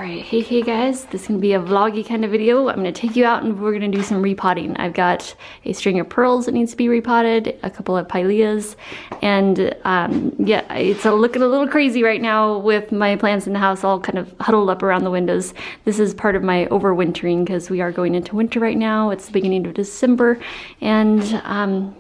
Alright, hey guys, this is going to be a vloggy kind of video. I'm going to take you out and we're going to do some repotting. I've got a string of pearls that needs to be repotted, a couple of pileas, and yeah, it's looking a little crazy right now with my plants in the house all kind of huddled up around the windows. This is part of my overwintering because we are going into winter right now. It's the beginning of December, and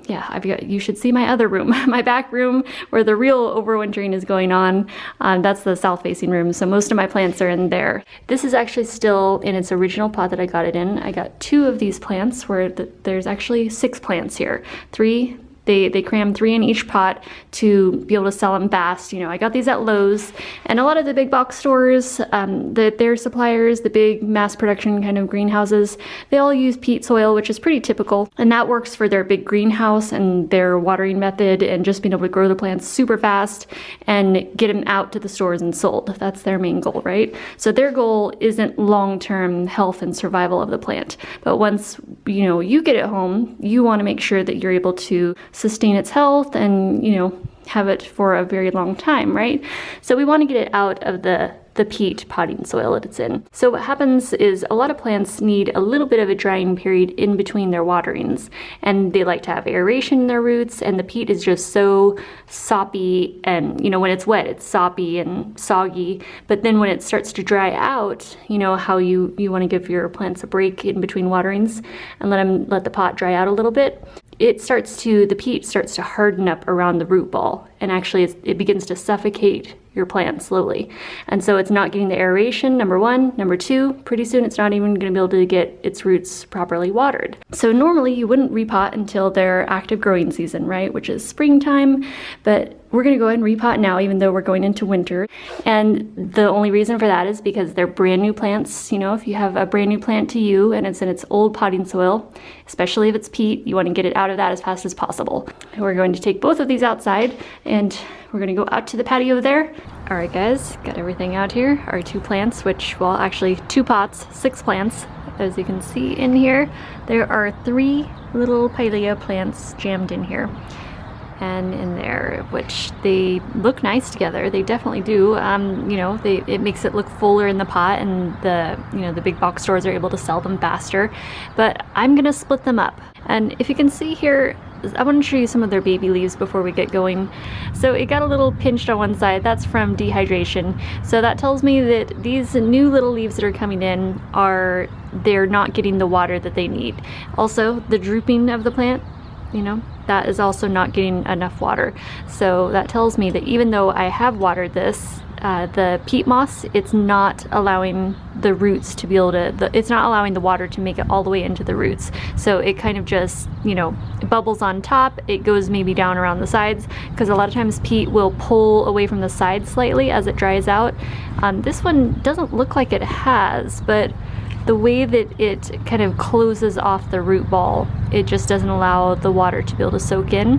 yeah, you should see my other room, my back room where the real overwintering is going on. That's the south facing room, so most of my plants are in there. This is actually still in its original pot that I got it in. I got 2 of these plants where there's actually 6 plants here. 3, they cram 3 in each pot to be able to sell them fast. You know, I got these at Lowe's, and a lot of the big box stores, their suppliers, the big mass production kind of greenhouses, they all use peat soil, which is pretty typical, and that works for their big greenhouse and their watering method and just being able to grow the plants super fast and get them out to the stores and sold. That's their main goal, right? So their goal isn't long-term health and survival of the plant, but once you get it home, you want to make sure that you're able to sustain its health and have it for a very long time, right? So we want to get it out of the peat potting soil that it's in. So what happens is a lot of plants need a little bit of a drying period in between their waterings, and they like to have aeration in their roots, and the peat is just so soppy, and when it's wet it's soppy and soggy, but then when it starts to dry out, how you want to give your plants a break in between waterings and let the pot dry out a little bit. The peat starts to harden up around the root ball, and actually it begins to suffocate your plant slowly. And so it's not getting the aeration, number 1. Number 2, pretty soon it's not even going to be able to get its roots properly watered. So normally you wouldn't repot until their active growing season, right? Which is springtime, but we're going to go ahead and repot now, even though we're going into winter. And the only reason for that is because they're brand new plants. If you have a brand new plant to you and it's in its old potting soil, especially if it's peat, you want to get it out of that as fast as possible. We're going to take both of these outside, and we're going to go out to the patio there. All right guys, got everything out here. Our 2 plants, actually 2 pots, 6 plants. As you can see in here, there are 3 little pilea plants jammed in here and in there, which they look nice together. They definitely do. It makes it look fuller in the pot, and the big box stores are able to sell them faster. But I'm gonna split them up, and if you can see here, I want to show you some of their baby leaves before we get going. So it got a little pinched on one side. That's from dehydration. So that tells me that these new little leaves that are coming in they're not getting the water that they need. Also, the drooping of the plant, that is also not getting enough water. So that tells me that even though I have watered this, the peat moss, it's not allowing the roots to be able to, it's not allowing the water to make it all the way into the roots. So it kind of just, it bubbles on top, it goes maybe down around the sides, because a lot of times peat will pull away from the sides slightly as it dries out. This one doesn't look like it has, but the way that it kind of closes off the root ball, it just doesn't allow the water to be able to soak in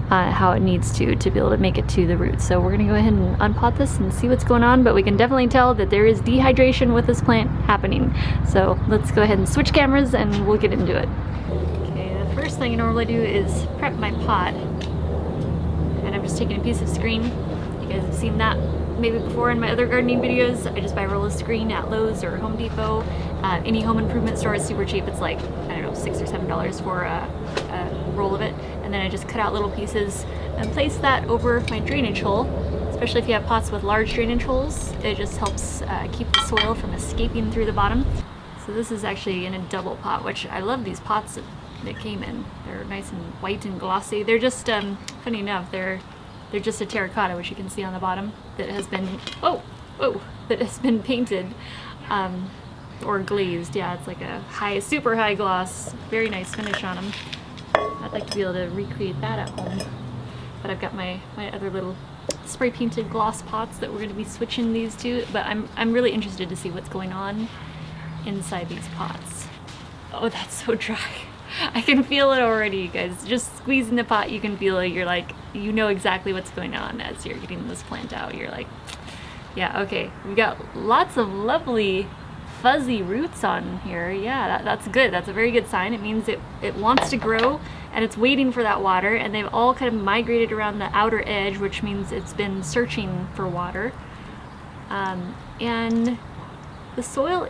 how it needs to be able to make it to the roots. So we're gonna go ahead and unpot this and see what's going on, but we can definitely tell that there is dehydration with this plant happening. So let's go ahead and switch cameras and we'll get into it. Okay, the first thing I normally do is prep my pot, and I'm just taking a piece of screen. You guys have seen that maybe before in my other gardening videos. I just buy a roll of screen at Lowe's or Home Depot. Any home improvement store is super cheap. It's like, I don't know, $6 or $7 for a roll of it. And then I just cut out little pieces and place that over my drainage hole. Especially if you have pots with large drainage holes, it just helps keep the soil from escaping through the bottom. So this is actually in a double pot, which I love these pots that came in. They're nice and white and glossy. They're just, funny enough, they're just a terracotta, which you can see on the bottom, that has been, that has been painted or glazed. Yeah, it's like a super high gloss, very nice finish on them. I'd like to be able to recreate that at home. But I've got my other little spray painted gloss pots that we're going to be switching these to, but I'm really interested to see what's going on inside these pots. Oh, that's so dry. I can feel it already, you guys. Just squeezing the pot, you can feel it. You're like, you know exactly what's going on as you're getting this plant out. You're like, yeah, okay. We got lots of lovely fuzzy roots on here. Yeah, that's good. That's a very good sign. It means it wants to grow, and it's waiting for that water, and they've all kind of migrated around the outer edge, which means it's been searching for water. And The soil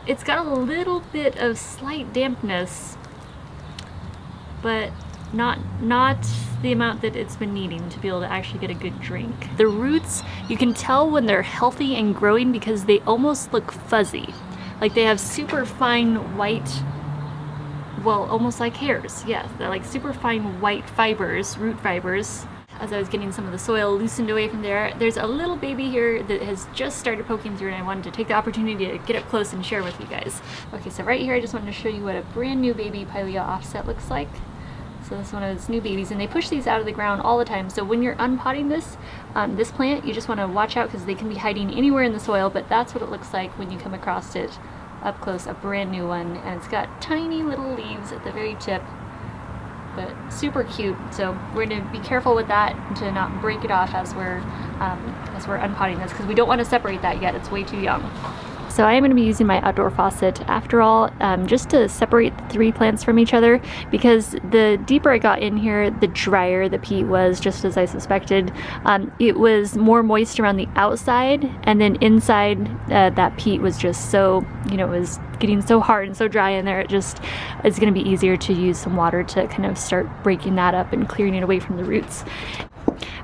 it's got a little bit of slight dampness, but not the amount that it's been needing to be able to actually get a good drink. The roots, you can tell when they're healthy and growing because they almost look fuzzy. Like they have super fine white, well, almost like hairs. Yeah, they're like super fine white fibers, root fibers. As I was getting some of the soil loosened away from there, there's a little baby here that has just started poking through, and I wanted to take the opportunity to get up close and share with you guys. Okay, so right here I just wanted to show you what a brand new baby Pilea offset looks like. So this is one of its new babies, and they push these out of the ground all the time. So when you're unpotting this plant, you just want to watch out because they can be hiding anywhere in the soil, but that's what it looks like when you come across it up close, a brand new one. And it's got tiny little leaves at the very tip, but super cute. So we're going to be careful with that to not break it off as we're unpotting this, because we don't want to separate that yet. It's way too young. So I am going to be using my outdoor faucet after all, just to separate the three plants from each other, because the deeper I got in here, the drier the peat was, just as I suspected. It was more moist around the outside, and then inside that peat was just so, you know, it was getting so hard and so dry in there, it's going to be easier to use some water to kind of start breaking that up and clearing it away from the roots.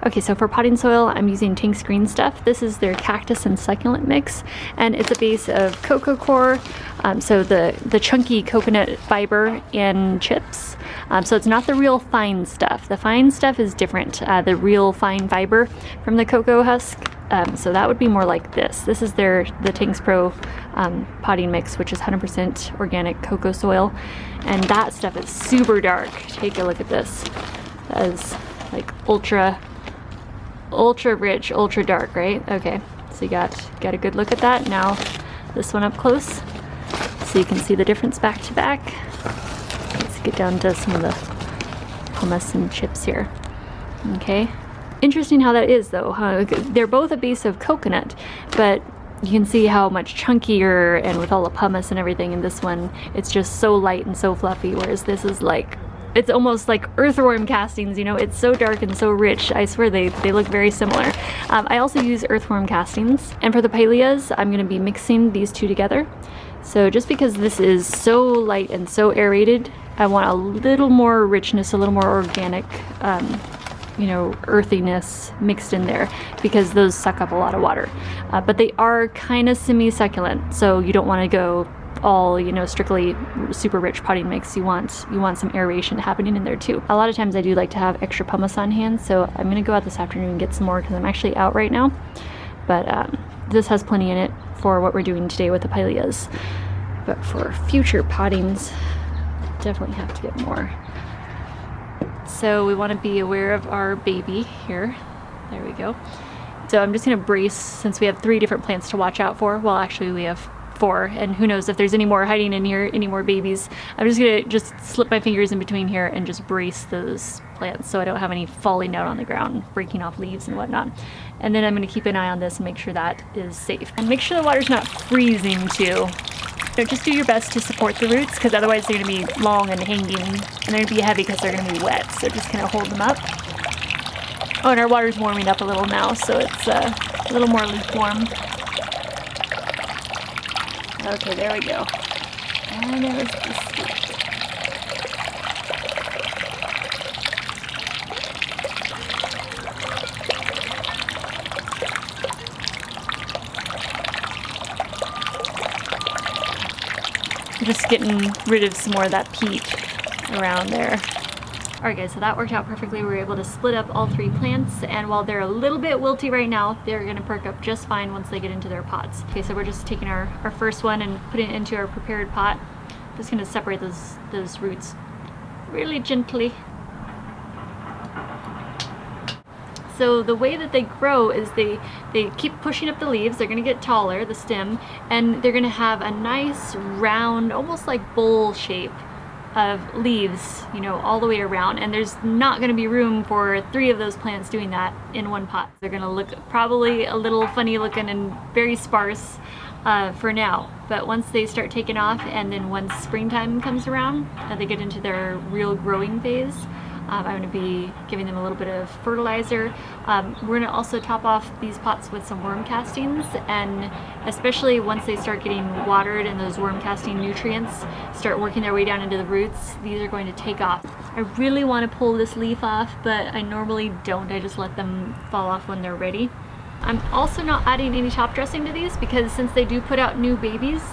Okay, so for potting soil, I'm using Tink's Green Stuff. This is their cactus and succulent mix, and it's a base of cocoa coir, so the chunky coconut fiber and chips. So it's not the real fine stuff. The fine stuff is different, the real fine fiber from the cocoa husk. So that would be more like this. This is the Tink's Pro potting mix, which is 100% organic cocoa soil, and that stuff is super dark. Take a look at this. That is like ultra rich, ultra dark, right? Okay, so you got a good look at that. Now this one up close so you can see the difference back to back. Let's get down to some of the hummus and chips here. Okay, interesting how that is though, huh? They're both a base of coconut, but you can see how much chunkier, and with all the pumice and everything in this one, it's just so light and so fluffy, whereas this is like, it's almost like earthworm castings, you know, it's so dark and so rich. I swear they look very similar. I also use earthworm castings, and for the Pileas, I'm going to be mixing these two together. So just because this is so light and so aerated, I want a little more richness, a little more organic, you know, earthiness mixed in there, because those suck up a lot of water. But they are kind of semi-succulent, so you don't want to go all, you know, strictly super rich potting mix. You want some aeration happening in there too. A lot of times I do like to have extra pumice on hand, so I'm gonna go out this afternoon and get some more because I'm actually out right now. But this has plenty in it for what we're doing today with the Pileas. But for future pottings, definitely have to get more. So we want to be aware of our baby here. There we go. So I'm just gonna brace, since we have 3 different plants to watch out for. Well, actually we have 4, and who knows if there's any more hiding in here, any more babies. I'm just gonna slip my fingers in between here and just brace those plants so I don't have any falling down on the ground, breaking off leaves and whatnot. And then I'm gonna keep an eye on this and make sure that is safe. And make sure the water's not freezing too. So just do your best to support the roots, because otherwise they're gonna be long and hanging, and they're gonna be heavy because they're gonna be wet. So just kind of hold them up. Oh, and our water's warming up a little now, so it's a little more lukewarm. Okay, there we go. And there's the sweet. Just getting rid of some more of that peat around there. Alright guys, so that worked out perfectly. We were able to split up all 3 plants, and while they're a little bit wilty right now, they're going to perk up just fine once they get into their pots. Okay, so we're just taking our first one and putting it into our prepared pot. Just going to separate those roots really gently. So the way that they grow is they keep pushing up the leaves. They're going to get taller, the stem, and they're going to have a nice round, almost like bowl shape of leaves, you know, all the way around, and there's not going to be room for 3 of those plants doing that in one pot. They're going to look probably a little funny looking and very sparse for now, but once they start taking off, and then once springtime comes around and they get into their real growing phase, I'm going to be giving them a little bit of fertilizer. We're going to also top off these pots with some worm castings, and especially once they start getting watered and those worm casting nutrients start working their way down into the roots, these are going to take off. I really want to pull this leaf off, but I normally don't. I just let them fall off when they're ready. I'm also not adding any top dressing to these because since they do put out new babies,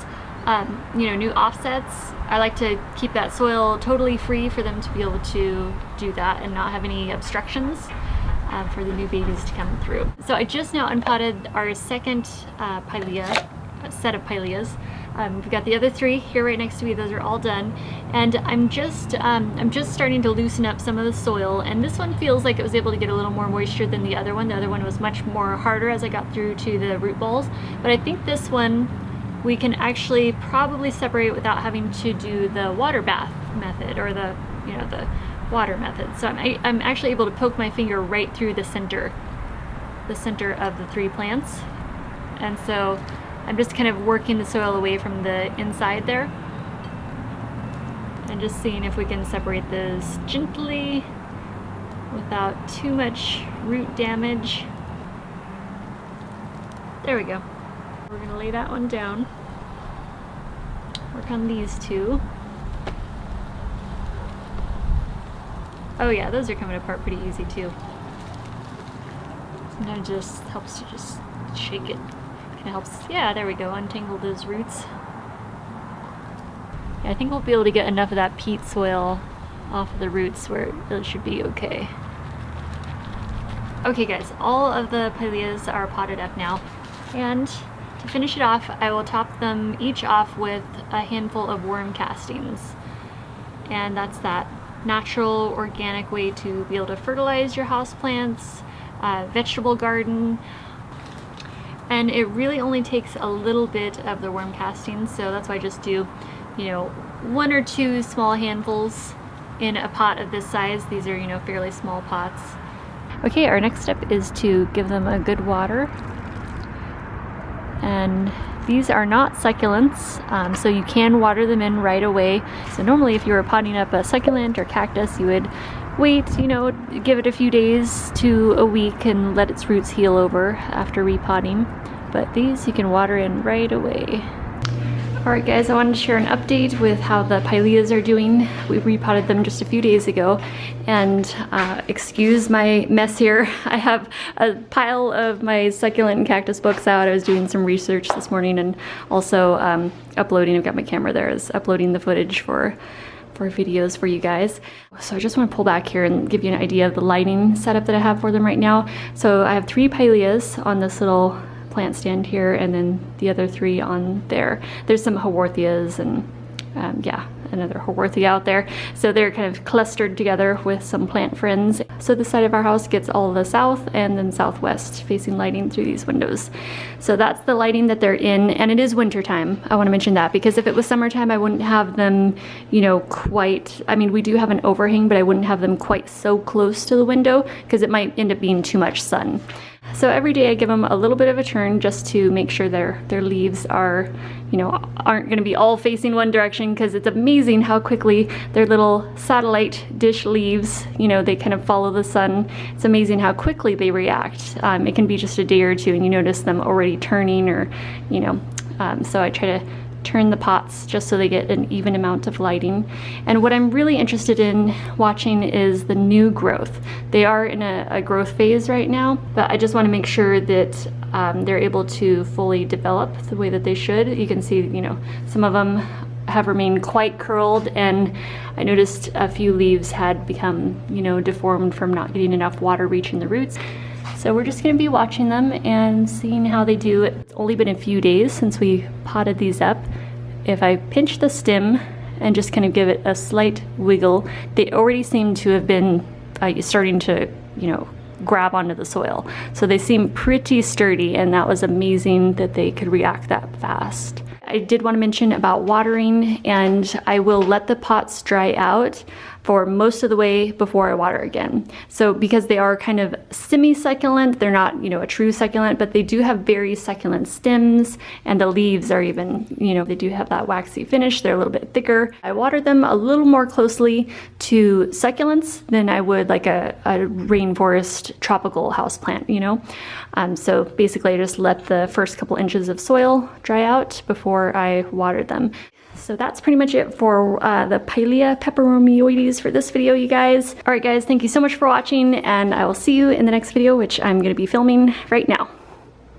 you know, new offsets, I like to keep that soil totally free for them to be able to do that and not have any obstructions for the new babies to come through. So I just now unpotted our second set of Pileas. We've got the other three here right next to me. Those are all done, and I'm just starting to loosen up some of the soil, and this one feels like it was able to get a little more moisture than the other one. The other one was much more harder as I got through to the root balls, but I think this one we can actually probably separate without having to do the water bath method or the, you know, the water method. So I'm actually able to poke my finger right through the center of the three plants, and so I'm just kind of working the soil away from the inside there and just seeing if we can separate those gently without too much root damage. There we go. We're gonna lay that one down. Work on these two. Oh yeah, those are coming apart pretty easy too. Sometimes it just helps to just shake it. Kind of helps, yeah, there we go, untangle those roots. Yeah, I think we'll be able to get enough of that peat soil off of the roots where it should be okay. Okay guys, all of the Pileas are potted up now, and to finish it off, I will top them each off with a handful of worm castings. And that's that natural, organic way to be able to fertilize your houseplants, vegetable garden. And it really only takes a little bit of the worm castings, so that's why I just do, you know, 1 or 2 small handfuls in a pot of this size. These are, you know, fairly small pots. Okay, our next step is to give them a good water. And these are not succulents, so you can water them in right away. So normally if you were potting up a succulent or cactus, you would wait, you know, give it a few days to a week and let its roots heal over after repotting. But these you can water in right away. Alright guys, I wanted to share an update with how the Pileas are doing. We repotted them just a few days ago, and excuse my mess here. I have a pile of my succulent and cactus books out. I was doing some research this morning and also uploading. I've got my camera there, is uploading the footage for videos for you guys. So I just want to pull back here and give you an idea of the lighting setup that I have for them right now. So I have 3 Pileas on this little plant stand here, and then the other 3 on there. There's some Haworthias and yeah, another Haworthia out there. So they're kind of clustered together with some plant friends. So this side of our house gets all of the south and then southwest facing lighting through these windows. So that's the lighting that they're in, and it is winter time. I want to mention that because if it was summertime, I wouldn't have them, you know, quite, I mean, we do have an overhang, but I wouldn't have them quite so close to the window because it might end up being too much sun. So every day I give them a little bit of a turn just to make sure their leaves are, you know, aren't going to be all facing one direction, because it's amazing how quickly their little satellite dish leaves, you know, they kind of follow the sun. It's amazing how quickly they react. It can be just a day or two and you notice them already turning, or, you know, so I try to turn the pots just so they get an even amount of lighting. And what I'm really interested in watching is the new growth. They are in a growth phase right now, but I just want to make sure that they're able to fully develop the way that they should. You can see, you know, some of them have remained quite curled, and I noticed a few leaves had become, you know, deformed from not getting enough water reaching the roots. So we're just going to be watching them and seeing how they do. It's only been a few days since we potted these up. If I pinch the stem and just kind of give it a slight wiggle, they already seem to have been starting to, you know, grab onto the soil. So they seem pretty sturdy, and that was amazing that they could react that fast. I did want to mention about watering, and I will let the pots dry out. for most of the way before I water again. So because they are kind of semi-succulent, they're not, you know, a true succulent, but they do have very succulent stems, and the leaves are even, you know, they do have that waxy finish. They're a little bit thicker. I water them a little more closely to succulents than I would like a rainforest tropical houseplant, you know? So basically I just let the first couple inches of soil dry out before I water them. So that's pretty much it for the Pilea Peperomioides for this video, you guys. All right, guys, thank you so much for watching, and I will see you in the next video, which I'm going to be filming right now.